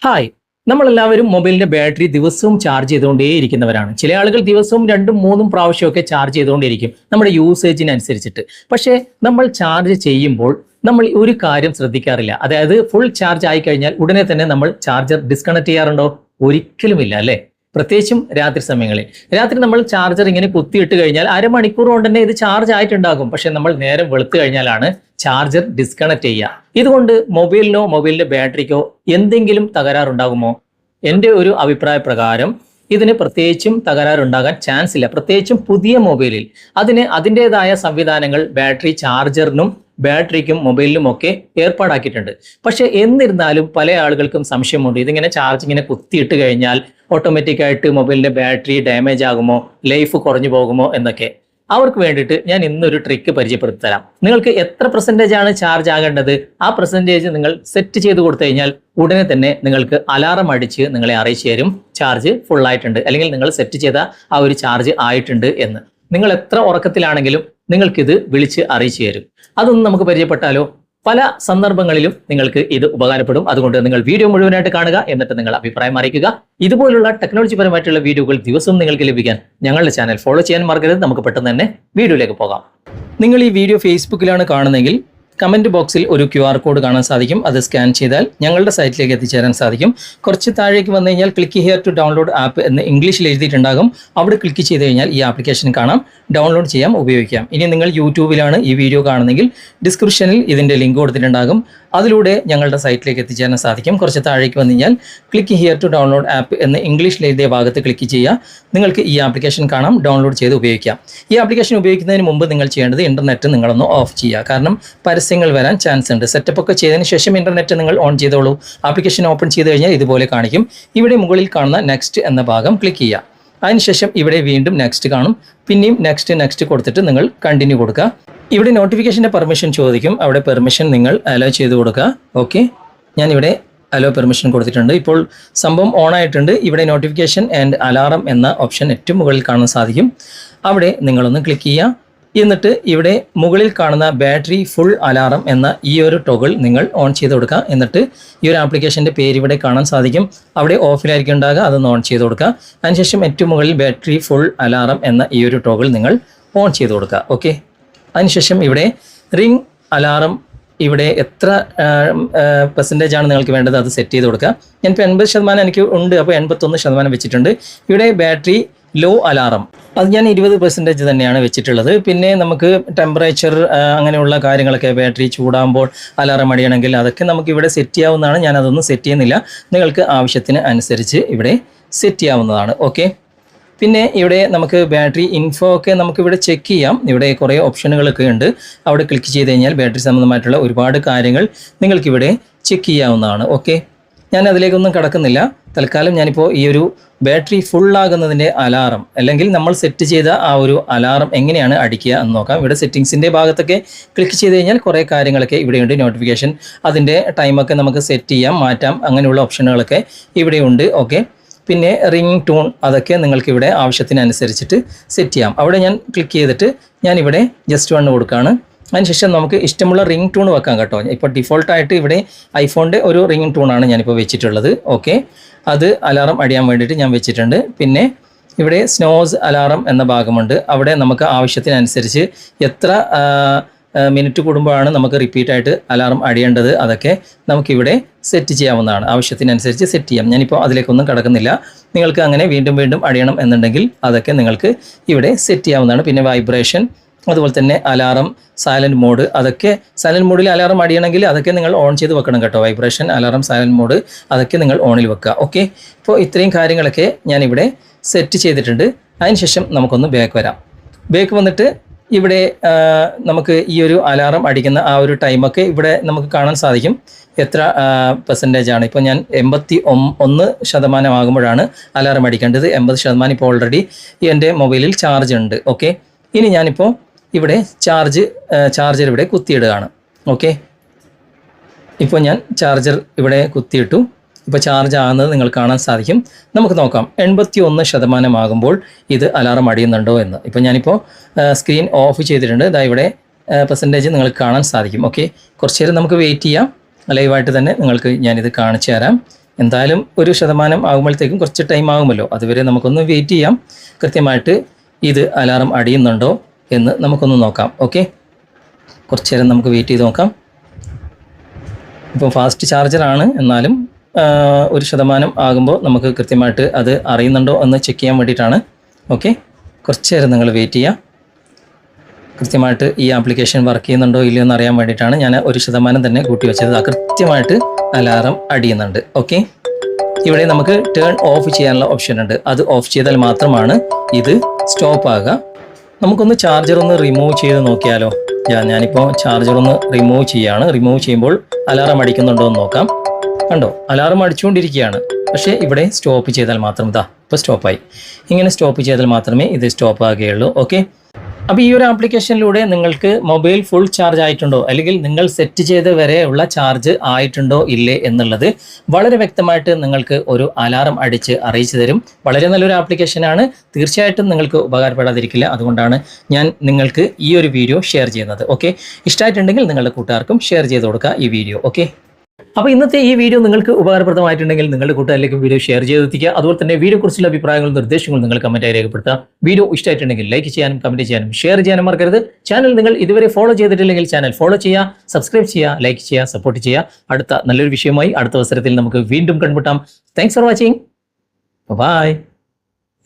Hi, നമ്മളെല്ലാവരും മൊബൈലിന്റെ battery ദിവസവും ചാർജ് ചെയ്തുകൊണ്ടേയിരിക്കുന്നവരാണ്. ചില ആളുകൾ ദിവസവും 2-3 പ്രാവശ്യമൊക്കെ ചാർജ് ചെയ്തുകൊണ്ടിരിക്കും നമ്മുടെ യൂസേജിനനുസരിച്ചിട്ട്. പക്ഷേ നമ്മൾ ചാർജ് ചെയ്യുമ്പോൾ നമ്മൾ ഒരു കാര്യം ശ്രദ്ധിക്കാറില്ല. അതായത് ഫുൾ ചാർജ് ആയി കഴിഞ്ഞാൽ ഉടനെ തന്നെ നമ്മൾ ചാർജർ ഡിസ്കണക്ട് ചെയ്യാറുണ്ടോ? ഒരിക്കലുമില്ല അല്ലേ? പ്രത്യേകിച്ചും രാത്രി സമയങ്ങളിൽ. രാത്രി നമ്മൾ ചാർജർ ഇങ്ങനെ കുത്തിയിട്ട് കഴിഞ്ഞാൽ അരമണിക്കൂർ കൊണ്ട് തന്നെ ഇത് ചാർജ് ആയിട്ടുണ്ടാകും. പക്ഷെ നമ്മൾ നേരം വെളുത്തു കഴിഞ്ഞാലാണ് ചാർജർ ഡിസ്കണക്ട് ചെയ്യുക. ഇതുകൊണ്ട് മൊബൈലിനോ മൊബൈലിന്റെ ബാറ്ററിക്കോ എന്തെങ്കിലും തകരാറുണ്ടാകുമോ? എൻ്റെ ഒരു അഭിപ്രായ പ്രകാരം ഇതിന് പ്രത്യേകിച്ചും തകരാറുണ്ടാകാൻ ചാൻസ് ഇല്ല. പ്രത്യേകിച്ചും പുതിയ മൊബൈലിൽ അതിന് അതിൻ്റെതായ സംവിധാനങ്ങൾ ബാറ്ററി ചാർജറിനും ബാറ്ററിക്കും മൊബൈലിനും ഒക്കെ ഏർപ്പാടാക്കിയിട്ടുണ്ട്. പക്ഷെ എന്നിരുന്നാലും പല ആളുകൾക്കും സംശയമുണ്ട്, ഇതിങ്ങനെ ചാർജ് ഇങ്ങനെ കുത്തിയിട്ട് കഴിഞ്ഞാൽ ഓട്ടോമാറ്റിക്കായിട്ട് മൊബൈലിന്റെ ബാറ്ററി ഡാമേജ് ആകുമോ, ലൈഫ് കുറഞ്ഞു പോകുമോ എന്നൊക്കെ. അവർക്ക് വേണ്ടിയിട്ട് ഞാൻ ഇന്നൊരു ട്രിക്ക് പരിചയപ്പെടുത്തി തരാം. നിങ്ങൾക്ക് എത്ര പെർസെൻറ്റേജ് ആണ് ചാർജ് ആകേണ്ടത്, ആ പെർസെൻറ്റേജ് നിങ്ങൾ സെറ്റ് ചെയ്ത് കൊടുത്തു കഴിഞ്ഞാൽ ഉടനെ തന്നെ നിങ്ങൾക്ക് അലാറം അടിച്ച് നിങ്ങളെ അറിയിച്ചു തരും ചാർജ് ഫുൾ ആയിട്ടുണ്ട്, അല്ലെങ്കിൽ നിങ്ങൾ സെറ്റ് ചെയ്ത ആ ഒരു ചാർജ് ആയിട്ടുണ്ട് എന്ന്. നിങ്ങൾ എത്ര ഉറക്കത്തിലാണെങ്കിലും നിങ്ങൾക്കിത് വിളിച്ച് അറിയിച്ചു തരും. അതൊന്നും നമുക്ക് പരിചയപ്പെട്ടാലോ? പല സന്ദർഭങ്ങളിലും നിങ്ങൾക്ക് ഇത് ഉപകാരപ്പെടും. അതുകൊണ്ട് നിങ്ങൾ വീഡിയോ മുഴുവനായിട്ട് കാണുക, എന്നിട്ട് നിങ്ങൾ അഭിപ്രായം അറിയിക്കുക. ഇതുപോലുള്ള ടെക്നോളജി പരമായിട്ടുള്ള വീഡിയോകൾ ദിവസവും നിങ്ങൾക്ക് ലഭിക്കാൻ ഞങ്ങളുടെ ചാനൽ ഫോളോ ചെയ്യാൻ മറക്കരുത്. നമുക്ക് പെട്ടെന്ന് തന്നെ വീഡിയോയിലേക്ക് പോകാം. നിങ്ങൾ ഈ വീഡിയോ ഫേസ്ബുക്കിലാണ് കാണുന്നതെങ്കിൽ കമൻറ്റ് ബോക്സിൽ ഒരു QR കോഡ് കാണാൻ സാധിക്കും. അത് സ്കാൻ ചെയ്താൽ ഞങ്ങളുടെ സൈറ്റിലേക്ക് എത്തിച്ചേരാൻ സാധിക്കും. കുറച്ച് താഴേക്ക് വന്നു കഴിഞ്ഞാൽ click here to download app എന്ന് ഇംഗ്ലീഷിൽ എഴുതിയിട്ടുണ്ടാകും. അവിടെ ക്ലിക്ക് ചെയ്ത് കഴിഞ്ഞാൽ ഈ ആപ്ലിക്കേഷൻ കാണാം, ഡൗൺലോഡ് ചെയ്യാം, ഉപയോഗിക്കാം. ഇനി നിങ്ങൾ യൂട്യൂബിലാണ് ഈ വീഡിയോ കാണുന്നതെങ്കിൽ ഡിസ്ക്രിപ്ഷനിൽ ഇതിൻ്റെ ലിങ്ക് കൊടുത്തിട്ടുണ്ടാകും. അതിലൂടെ ഞങ്ങളുടെ സൈറ്റിലേക്ക് എത്തിച്ചേരാൻ സാധിക്കും. കുറച്ച് താഴേക്ക് വന്നു കഴിഞ്ഞാൽ click here to download app എന്ന് ഇംഗ്ലീഷിൽ എഴുതിയ ഭാഗത്ത് ക്ലിക്ക് ചെയ്യുക. നിങ്ങൾക്ക് ഈ ആപ്ലിക്കേഷൻ കാണാം, ഡൗൺലോഡ് ചെയ്ത് ഉപയോഗിക്കാം. ഈ ആപ്ലിക്കേഷൻ ഉപയോഗിക്കുന്നതിന് മുമ്പ് നിങ്ങൾ ചെയ്യേണ്ടത് ഇൻ്റർനെറ്റ് നിങ്ങളൊന്ന് ഓഫ് ചെയ്യുക. കാരണം പരസ്യങ്ങൾ വരാൻ ചാൻസ് ഉണ്ട്. സെറ്റപ്പ് ഒക്കെ ചെയ്തതിന് ശേഷം ഇൻ്റർനെറ്റ് നിങ്ങൾ ഓൺ ചെയ്തോളൂ. ആപ്ലിക്കേഷൻ ഓപ്പൺ ചെയ്ത് കഴിഞ്ഞാൽ ഇതുപോലെ കാണിക്കും. ഇവിടെ മുകളിൽ കാണുന്ന നെക്സ്റ്റ് എന്ന ഭാഗം ക്ലിക്ക് ചെയ്യുക. അതിനുശേഷം ഇവിടെ വീണ്ടും നെക്സ്റ്റ് കാണും. പിന്നെയും നെക്സ്റ്റ് കൊടുത്തിട്ട് നിങ്ങൾ കണ്ടിന്യൂ കൊടുക്കുക. ഇവിടെ നോട്ടിഫിക്കേഷൻ്റെ പെർമിഷൻ ചോദിക്കും. അവിടെ പെർമിഷൻ നിങ്ങൾ അലോ ചെയ്ത് കൊടുക്കുക. ഓക്കെ, ഞാനിവിടെ അലോ പെർമിഷൻ കൊടുത്തിട്ടുണ്ട്. ഇപ്പോൾ സംഭവം ഓൺ ആയിട്ടുണ്ട്. ഇവിടെ നോട്ടിഫിക്കേഷൻ ആൻഡ് അലാറം എന്ന ഓപ്ഷൻ ഏറ്റവും മുകളിൽ കാണാൻ സാധിക്കും. അവിടെ നിങ്ങളൊന്ന് ക്ലിക്ക് ചെയ്യുക. എന്നിട്ട് ഇവിടെ മുകളിൽ കാണുന്ന ബാറ്ററി ഫുൾ അലാറം എന്ന ഈ ഒരു ടോഗിൾ നിങ്ങൾ ഓൺ ചെയ്ത് കൊടുക്കുക. എന്നിട്ട് ഈ ഒരു ആപ്ലിക്കേഷൻ്റെ പേര് ഇവിടെ കാണാൻ സാധിക്കും. അവിടെ ഓഫിലായിരിക്കും ഉണ്ടാകുക, അതൊന്ന് ഓൺ ചെയ്ത് കൊടുക്കുക. അതിനുശേഷം ഏറ്റവും മുകളിൽ ബാറ്ററി ഫുൾ അലാറം എന്ന ഈ ഒരു ടോഗിൾ നിങ്ങൾ ഓൺ ചെയ്ത് കൊടുക്കുക. ഓക്കെ, അതിനുശേഷം ഇവിടെ റിംഗ് അലാറം ഇവിടെ എത്ര പെർസെൻറ്റേജ് ആണ് നിങ്ങൾക്ക് വേണ്ടത് അത് സെറ്റ് ചെയ്ത് കൊടുക്കുക. ഞാനിപ്പോൾ 80% എനിക്ക് ഉണ്ട്, അപ്പോൾ 81% വെച്ചിട്ടുണ്ട്. ഇവിടെ ബാറ്ററി ലോ അലാറം അത് ഞാൻ 20% തന്നെയാണ് വെച്ചിട്ടുള്ളത്. പിന്നെ നമുക്ക് ടെമ്പറേച്ചർ അങ്ങനെയുള്ള കാര്യങ്ങളൊക്കെ, ബാറ്ററി ചൂടാകുമ്പോൾ അലാറം അടിയണമെങ്കിൽ അതൊക്കെ നമുക്ക് ഇവിടെ സെറ്റ് ചെയ്യാവുന്നതാണ്. ഞാനതൊന്നും സെറ്റ് ചെയ്യുന്നില്ല. നിങ്ങൾക്ക് ആവശ്യത്തിന് അനുസരിച്ച് ഇവിടെ സെറ്റ് ചെയ്യാവുന്നതാണ്. ഓക്കെ, പിന്നെ ഇവിടെ നമുക്ക് ബാറ്ററി ഇൻഫോ ഒക്കെ നമുക്കിവിടെ ചെക്ക് ചെയ്യാം. ഇവിടെ കുറേ ഓപ്ഷനുകളൊക്കെ ഉണ്ട്. അവിടെ ക്ലിക്ക് ചെയ്ത് കഴിഞ്ഞാൽ ബാറ്ററി സംബന്ധമായിട്ടുള്ള ഒരുപാട് കാര്യങ്ങൾ നിങ്ങൾക്കിവിടെ ചെക്ക് ചെയ്യാവുന്നതാണ്. ഓക്കെ, ഞാൻ അതിലേക്കൊന്നും കടക്കുന്നില്ല. തൽക്കാലം ഞാനിപ്പോൾ ഈ ഒരു ബാറ്ററി ഫുള്ളാകുന്നതിൻ്റെ അലാറം, അല്ലെങ്കിൽ നമ്മൾ സെറ്റ് ചെയ്ത ആ ഒരു അലാറം എങ്ങനെയാണ് അടിക്കുക എന്ന് നോക്കാം. ഇവിടെ സെറ്റിങ്സിൻ്റെ ഭാഗത്തൊക്കെ ക്ലിക്ക് ചെയ്ത് കഴിഞ്ഞാൽ കുറേ കാര്യങ്ങളൊക്കെ ഇവിടെയുണ്ട്. നോട്ടിഫിക്കേഷൻ, അതിൻ്റെ ടൈമൊക്കെ നമുക്ക് സെറ്റ് ചെയ്യാം, മാറ്റാം, അങ്ങനെയുള്ള ഓപ്ഷനുകളൊക്കെ ഇവിടെയുണ്ട്. ഓക്കെ, പിന്നെ റിംഗ് ടൂൺ അതൊക്കെ നിങ്ങൾക്കിവിടെ ആവശ്യത്തിനനുസരിച്ചിട്ട് സെറ്റ് ചെയ്യാം. അവിടെ ഞാൻ ക്ലിക്ക് ചെയ്തിട്ട് ഞാനിവിടെ ജസ്റ്റ് 1 കൊടുക്കുകയാണ്. അതിനുശേഷം നമുക്ക് ഇഷ്ടമുള്ള റിംഗ് ടൂൺ വെക്കാം കേട്ടോ. ഇപ്പോൾ ഡിഫോൾട്ടായിട്ട് ഇവിടെ ഐഫോണിൻ്റെ ഒരു റിംഗ് ടൂണാണ് ഞാനിപ്പോൾ വെച്ചിട്ടുള്ളത്. ഓക്കെ, അത് അലാറം അടിയാൻ വേണ്ടിയിട്ട് ഞാൻ വെച്ചിട്ടുണ്ട്. പിന്നെ ഇവിടെ സ്നോസ് അലാറം എന്ന ഭാഗമുണ്ട്. അവിടെ നമുക്ക് ആവശ്യത്തിനനുസരിച്ച് എത്ര മിനിറ്റ് കൂടുമ്പോഴാണ് നമുക്ക് റിപ്പീറ്റായിട്ട് അലാറം അടിയേണ്ടത് അതൊക്കെ നമുക്കിവിടെ സെറ്റ് ചെയ്യാവുന്നതാണ്. ആവശ്യത്തിനനുസരിച്ച് സെറ്റ് ചെയ്യാം. ഞാനിപ്പോൾ അതിലേക്കൊന്നും കടക്കുന്നില്ല. നിങ്ങൾക്ക് അങ്ങനെ വീണ്ടും വീണ്ടും അടിയണം എന്നുണ്ടെങ്കിൽ അതൊക്കെ നിങ്ങൾക്ക് ഇവിടെ സെറ്റ് ചെയ്യാവുന്നതാണ്. പിന്നെ വൈബ്രേഷൻ, അതുപോലെ തന്നെ അലാറം സൈലൻറ്റ് മോഡ്, അതൊക്കെ സൈലൻറ്റ് മോഡിൽ അലാറം അടിയണമെങ്കിൽ അതൊക്കെ നിങ്ങൾ ഓൺ ചെയ്ത് വെക്കണം കേട്ടോ. വൈബ്രേഷൻ, അലാറം, സൈലൻറ്റ് മോഡ് അതൊക്കെ നിങ്ങൾ ഓണിൽ വെക്കുക. ഓക്കെ, ഇപ്പോൾ ഇത്രയും കാര്യങ്ങളൊക്കെ ഞാനിവിടെ സെറ്റ് ചെയ്തിട്ടുണ്ട്. അതിനുശേഷം നമുക്കൊന്ന് ബാക്ക് വരാം. ബാക്ക് വന്നിട്ട് ഇവിടെ നമുക്ക് ഈ ഒരു അലാറം അടിക്കുന്ന ആ ഒരു ടൈമൊക്കെ ഇവിടെ നമുക്ക് കാണാൻ സാധിക്കും. എത്ര പെർസെൻറ്റേജ് ആണ്. ഇപ്പോൾ ഞാൻ 81% ആകുമ്പോഴാണ് അലാറം അടിക്കേണ്ടത്. 80% ഇപ്പോൾ ഓൾറെഡി എൻ്റെ മൊബൈലിൽ ചാർജ് ഉണ്ട്. ഓക്കെ, ഇനി ഞാനിപ്പോൾ ഇവിടെ ചാർജർ ഇവിടെ കുത്തിയിടുകയാണ്. ഓക്കെ, ഇപ്പോൾ ഞാൻ ചാർജർ ഇവിടെ കുത്തിയിട്ടു. ഇപ്പോൾ ചാർജ് ആകുന്നത് നിങ്ങൾ കാണാൻ സാധിക്കും. നമുക്ക് നോക്കാം 81% ആകുമ്പോൾ ഇത് അലാറം അടിയുന്നുണ്ടോ എന്ന്. ഇപ്പോൾ ഞാനിപ്പോൾ സ്ക്രീൻ ഓഫ് ചെയ്തിട്ടുണ്ട്. ഇതാ ഇവിടെ പെർസെൻറ്റേജ് നിങ്ങൾക്ക് കാണാൻ സാധിക്കും. ഓക്കെ, കുറച്ച് നേരം നമുക്ക് വെയിറ്റ് ചെയ്യാം. ലൈവായിട്ട് തന്നെ നിങ്ങൾക്ക് ഞാനിത് കാണിച്ചു തരാം. എന്തായാലും 1% ആകുമ്പോഴത്തേക്കും കുറച്ച് ടൈം ആകുമല്ലോ, അതുവരെ നമുക്കൊന്ന് വെയിറ്റ് ചെയ്യാം. കൃത്യമായിട്ട് ഇത് അലാറം അടിയുന്നുണ്ടോ എന്ന് നമുക്കൊന്ന് നോക്കാം. ഓക്കെ, കുറച്ച് നേരം നമുക്ക് വെയിറ്റ് ചെയ്ത് നോക്കാം. ഇപ്പം ഫാസ്റ്റ് ചാർജറാണ്, എന്നാലും 1% ആകുമ്പോൾ നമുക്ക് കൃത്യമായിട്ട് അത് അറിയുന്നുണ്ടോ എന്ന് ചെക്ക് ചെയ്യാൻ വേണ്ടിയിട്ടാണ്. ഓക്കെ, കുറച്ച് നേരം നിങ്ങൾ വെയിറ്റ് ചെയ്യുക. കൃത്യമായിട്ട് ഈ ആപ്ലിക്കേഷൻ വർക്ക് ചെയ്യുന്നുണ്ടോ ഇല്ലയോ എന്ന് അറിയാൻ വേണ്ടിയിട്ടാണ് ഞാൻ 1% തന്നെ കൂട്ടി വെച്ചത്. കൃത്യമായിട്ട് അലാറം അടിയുന്നുണ്ട്. ഓക്കെ, ഇവിടെ നമുക്ക് ടേൺ ഓഫ് ചെയ്യാനുള്ള ഓപ്ഷൻ ഉണ്ട്. അത് ഓഫ് ചെയ്താൽ മാത്രമാണ് ഇത് സ്റ്റോപ്പ് ആകുക. നമുക്കൊന്ന് ചാർജർ ഒന്ന് റിമൂവ് ചെയ്ത് നോക്കിയാലോ. ഞാനിപ്പോൾ ചാർജർ ഒന്ന് റിമൂവ് ചെയ്യാണ്. റിമൂവ് ചെയ്യുമ്പോൾ അലാറം അടിക്കുന്നുണ്ടോ എന്ന് നോക്കാം. കണ്ടോ, അലാറം അടിച്ചുകൊണ്ടിരിക്കുകയാണ്. പക്ഷേ ഇവിടെ സ്റ്റോപ്പ് ചെയ്താൽ മാത്രം ഇപ്പോൾ സ്റ്റോപ്പായി. ഇങ്ങനെ സ്റ്റോപ്പ് ചെയ്താൽ മാത്രമേ ഇത് സ്റ്റോപ്പ് ആകുകയുള്ളൂ. ഓക്കെ, അപ്പോൾ ഈ ഒരു ആപ്ലിക്കേഷനിലൂടെ നിങ്ങൾക്ക് മൊബൈൽ ഫുൾ ചാർജ് ആയിട്ടുണ്ടോ അല്ലെങ്കിൽ നിങ്ങൾ സെറ്റ് ചെയ്ത് വരെയുള്ള ചാർജ് ആയിട്ടുണ്ടോ ഇല്ലേ എന്നുള്ളത് വളരെ വ്യക്തമായിട്ട് നിങ്ങൾക്ക് ഒരു അലാറം അടിച്ച് അറിയിച്ചു തരും. വളരെ നല്ലൊരു ആപ്ലിക്കേഷനാണ്, തീർച്ചയായിട്ടും നിങ്ങൾക്ക് ഉപകാരപ്പെടാതിരിക്കില്ല. അതുകൊണ്ടാണ് ഞാൻ നിങ്ങൾക്ക് ഈ ഒരു വീഡിയോ ഷെയർ ചെയ്യുന്നത്. ഓക്കെ, ഇഷ്ടമായിട്ടുണ്ടെങ്കിൽ നിങ്ങളുടെ കൂട്ടുകാർക്കും ഷെയർ ചെയ്ത് കൊടുക്കുക ഈ വീഡിയോ. ഓക്കെ, അപ്പോൾ ഇന്നത്തെ ഈ വീഡിയോ നിങ്ങൾക്ക് ഉപകാരപ്രദമായിട്ടുണ്ടെങ്കിൽ നിങ്ങളുടെ കൂട്ടുകാരിലേക്കും വീഡിയോ ഷെയർ ചെയ്തെത്തിക്കുക. അതുപോലെ തന്നെ വീഡിയോയെക്കുറിച്ചുള്ള അഭിപ്രായങ്ങളും നിർദ്ദേശങ്ങളും നിങ്ങൾ കമൻറ്റായി രേഖപ്പെടുത്തുക. വീഡിയോ ഇഷ്ടമായിട്ടുണ്ടെങ്കിൽ ലൈക്ക് ചെയ്യാനും കമൻറ്റ് ചെയ്യാനും ഷെയർ ചെയ്യാനും മറക്കരുത്. ചാനൽ നിങ്ങൾ ഇതുവരെ ഫോളോ ചെയ്തിട്ടില്ലെങ്കിൽ ചാനൽ ഫോളോ ചെയ്യുക, സബ്സ്ക്രൈബ് ചെയ്യുക, ലൈക്ക് ചെയ്യുക, സപ്പോർട്ട് ചെയ്യുക. അടുത്ത നല്ലൊരു വിഷയമായി അടുത്ത അവസരത്തിൽ നമുക്ക് വീണ്ടും കണ്ടുമുട്ടാം. Thanks for watching. ബൈ.